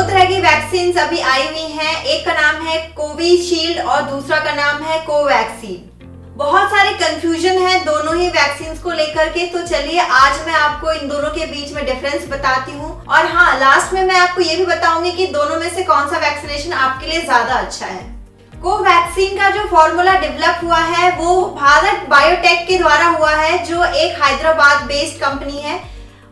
तरह की वैक्सीन अभी आई हुई हैं। एक का नाम है कोविशील्ड और दूसरा का नाम है कोवैक्सीन। बहुत सारे कंफ्यूजन है दोनों ही वैक्सीन को लेकर के, तो चलिए आज मैं आपको इन दोनों के बीच में डिफरेंस बताती हूँ। और हाँ, लास्ट में मैं आपको ये भी बताऊंगी कि दोनों में से कौन सा वैक्सीनेशन आपके लिए ज्यादा अच्छा है। कोवैक्सीन का जो फॉर्मूला डेवलप हुआ है वो भारत बायोटेक के द्वारा हुआ है, जो एक हैदराबाद बेस्ड कंपनी है,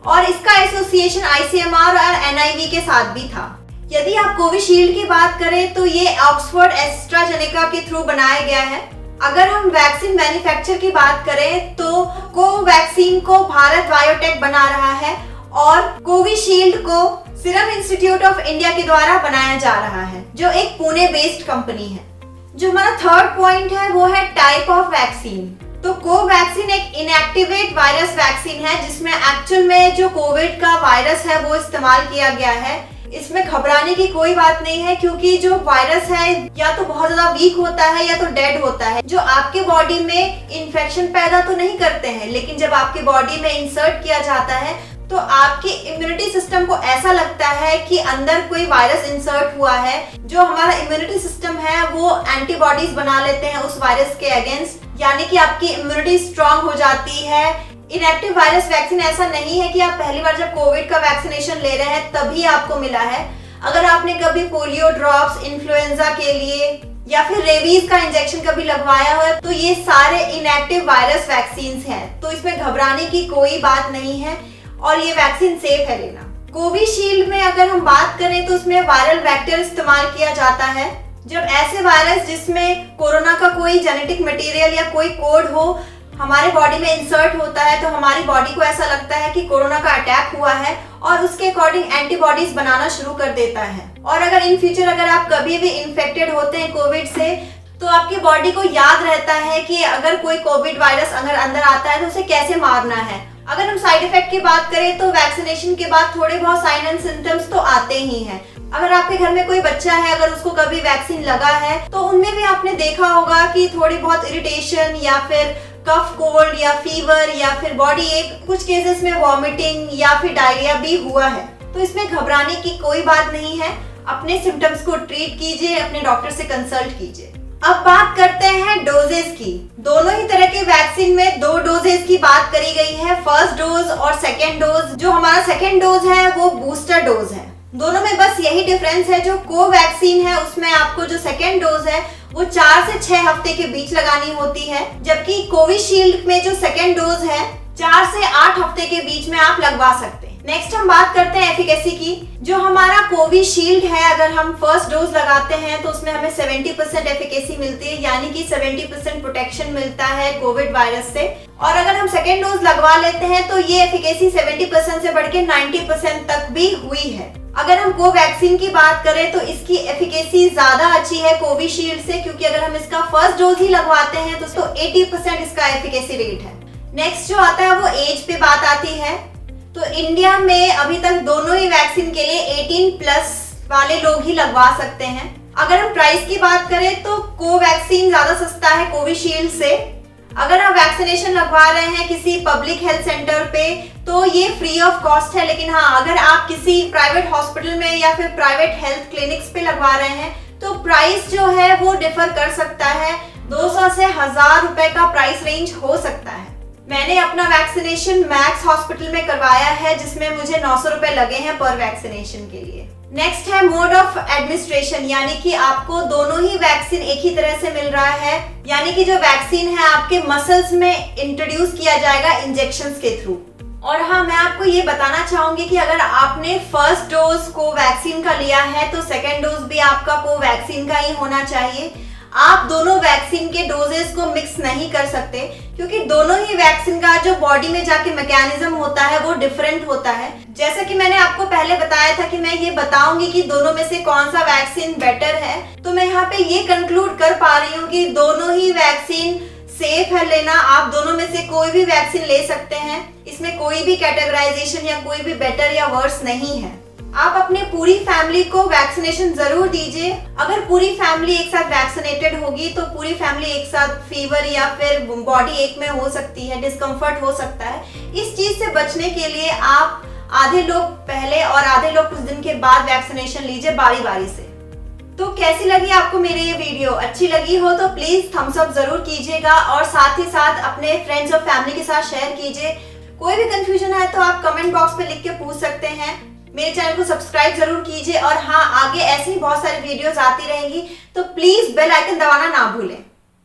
और इसका एसोसिएशन आईसीएमआर और एनआईवी के साथ भी था। यदि आप कोविशील्ड की बात करें तो ये ऑक्सफोर्ड एस्ट्राजेनेका के थ्रू बनाया गया है। अगर हम वैक्सीन मैन्युफैक्चर की बात करें तो कोवैक्सीन को भारत बायोटेक बना रहा है और कोविशील्ड को सीरम इंस्टीट्यूट ऑफ इंडिया के द्वारा बनाया जा रहा है, जो एक पुणे बेस्ड कंपनी है। जो हमारा थर्ड पॉइंट है वो है टाइप ऑफ वैक्सीन। तो कोवैक्सीन एक इनएक्टिवेट वायरस वैक्सीन है, जिसमें एक्चुअल में जो कोविड का वायरस है वो इस्तेमाल किया गया है। इसमें घबराने की कोई बात नहीं है, क्योंकि जो वायरस है या तो बहुत ज्यादा वीक होता है या तो डेड होता है, जो आपके बॉडी में इन्फेक्शन पैदा तो नहीं करते हैं, लेकिन जब आपके बॉडी में इंसर्ट किया जाता है तो आपके इम्यूनिटी सिस्टम को ऐसा लगता है कि अंदर कोई वायरस इंसर्ट हुआ है। जो हमारा इम्यूनिटी सिस्टम है वो एंटीबॉडीज बना लेते हैं उस वायरस के अगेंस्ट, यानी कि आपकी इम्यूनिटी स्ट्रांग हो जाती है। इनएक्टिव वायरस वैक्सीन ऐसा नहीं है कि आप पहली बार जब कोविड का वैक्सीनेशन ले रहे हैं तभी आपको मिला है। अगर आपने कभी पोलियो ड्रॉप्स, इन्फ्लुएंजा के लिए या फिर रेबीज का इंजेक्शन कभी लगवाया हो तो ये सारे इनएक्टिव वायरस वैक्सीन हैं, तो इसमें घबराने की कोई बात नहीं है और ये वैक्सीन सेफ है लेना। कोविशील्ड में अगर हम बात करें तो उसमें वायरल वेक्टर इस्तेमाल किया जाता है। जब ऐसे वायरस जिसमें कोरोना का कोई जेनेटिक मटेरियल या कोई कोड हो हमारे बॉडी में इंसर्ट होता है, तो हमारी बॉडी को ऐसा लगता है कि कोरोना का अटैक हुआ है और उसके अकॉर्डिंग एंटीबॉडीज बनाना शुरू कर देता है। और अगर इन फ्यूचर अगर आप कभी भी इन्फेक्टेड होते हैं कोविड से, तो आपकी बॉडी को याद रहता है कि अगर कोई कोविड वायरस अगर अंदर आता है तो उसे कैसे मारना है। अगर हम साइड इफेक्ट की बात करें तो वैक्सीनेशन के बाद थोड़े बहुत साइन एंड सिम्टम्स तो आते ही हैं। अगर आपके घर में कोई बच्चा है, अगर उसको कभी वैक्सीन लगा है तो उनमें भी आपने देखा होगा कि थोड़ी बहुत इरिटेशन या फिर कफ कोल्ड या फीवर या फिर बॉडी एक, कुछ केसेस में वॉमिटिंग या फिर डायरिया भी हुआ है। तो इसमें घबराने की कोई बात नहीं है, अपने सिम्टम्स को ट्रीट कीजिए, अपने डॉक्टर से कंसल्ट कीजिए। अब बात करते हैं डोजेस की। दोनों ही तरह के वैक्सीन में 2 डोजेस की बात करी गई है, फर्स्ट डोज और सेकेंड डोज। जो हमारा सेकेंड डोज है वो बूस्टर डोज है। दोनों में बस यही डिफरेंस है, जो कोवैक्सीन है उसमें आपको जो सेकेंड डोज है वो 4 से 6 हफ्ते के बीच लगानी होती है, जबकि कोविशील्ड में जो सेकेंड डोज है 4 से 8 हफ्ते के बीच में आप लगवा सकते हैं। नेक्स्ट हम बात करते हैं एफिकेसी की। जो हमारा कोविशील्ड है, अगर हम फर्स्ट डोज लगाते हैं तो उसमें हमें 70% एफिकेसी मिलती है, यानी कि 70% प्रोटेक्शन मिलता है कोविड वायरस से। और अगर हम सेकेंड डोज लगवा लेते हैं तो ये एफिकेसी 70% से बढ़ के 90% तक भी हुई है। अगर हम कोवैक्सीन की बात करें तो इसकी एफिकेसी ज्यादा अच्छी है कोविशील्ड से, क्योंकि अगर हम इसका फर्स्ट डोज ही लगवाते हैं तो 80% इसका एफिकेसी रेट है। नेक्स्ट जो आता है वो एज पे बात आती है। तो इंडिया में अभी तक दोनों ही वैक्सीन के लिए 18+ वाले लोग ही लगवा सकते हैं। अगर हम प्राइस की बात करें तो कोवैक्सीन ज्यादा सस्ता है कोविशील्ड से। अगर आप वैक्सीनेशन लगवा रहे हैं किसी पब्लिक हेल्थ सेंटर पे तो ये फ्री ऑफ कॉस्ट है, लेकिन हाँ, अगर आप किसी प्राइवेट हॉस्पिटल में या फिर प्राइवेट हेल्थ क्लिनिक्स पे लगवा रहे हैं तो प्राइस जो है वो डिफर कर सकता है। 200 से 1000 रुपए का प्राइस रेंज हो सकता है। मैंने अपना वैक्सीनेशन मैक्स हॉस्पिटल में करवाया है, जिसमें मुझे 900 रुपए लगे हैं पर वैक्सीनेशन के लिए। नेक्स्ट है मोड ऑफ एडमिनिस्ट्रेशन, यानी कि आपको दोनों ही वैक्सीन एक ही तरह से मिल रहा है, यानी कि जो वैक्सीन है आपके मसल्स में इंट्रोड्यूस किया जाएगा इंजेक्शंस के थ्रू। और हाँ, मैं आपको ये बताना चाहूंगी कि अगर आपने फर्स्ट डोज कोवैक्सीन का लिया है तो सेकेंड डोज भी आपका कोवैक्सीन का ही होना चाहिए। आप दोनों वैक्सीन के डोजेस को मिक्स नहीं कर सकते, क्योंकि दोनों ही वैक्सीन का जो बॉडी में जाके मैकेनिज्म होता है वो डिफरेंट होता है। जैसा कि मैंने आपको पहले बताया था कि मैं ये बताऊंगी कि दोनों में से कौन सा वैक्सीन बेटर है, तो मैं यहाँ पे ये कंक्लूड कर पा रही हूँ कि दोनों ही वैक्सीन सेफ है लेना। आप दोनों में से कोई भी वैक्सीन ले सकते हैं, इसमें कोई भी कैटेगराइजेशन या कोई भी बेटर या वर्स नहीं है। आप अपने पूरी फैमिली को वैक्सीनेशन जरूर दीजिए। अगर पूरी फैमिली एक साथ वैक्सीनेटेड होगी तो पूरी फैमिली एक साथ फीवर या फिर बॉडी एक में हो सकती है, डिस्कम्फर्ट हो सकता है। इस चीज से बचने के लिए आप आधे लोग पहले और आधे लोग कुछ दिन के बाद वैक्सीनेशन लीजिए बारी बारी से। तो कैसी लगी आपको मेरी ये वीडियो? अच्छी लगी हो तो प्लीज थम्स अप जरूर कीजिएगा और साथ ही साथ अपने फ्रेंड्स और फैमिली के साथ शेयर कीजिए। कोई भी कंफ्यूजन है तो आप कमेंट बॉक्स पे लिख के पूछ सकते हैं। मेरे चैनल को सब्सक्राइब जरूर कीजिए और हाँ, आगे ऐसी ही बहुत सारी वीडियोस आती रहेंगी, तो प्लीज बेल आइकन दबाना ना भूलें।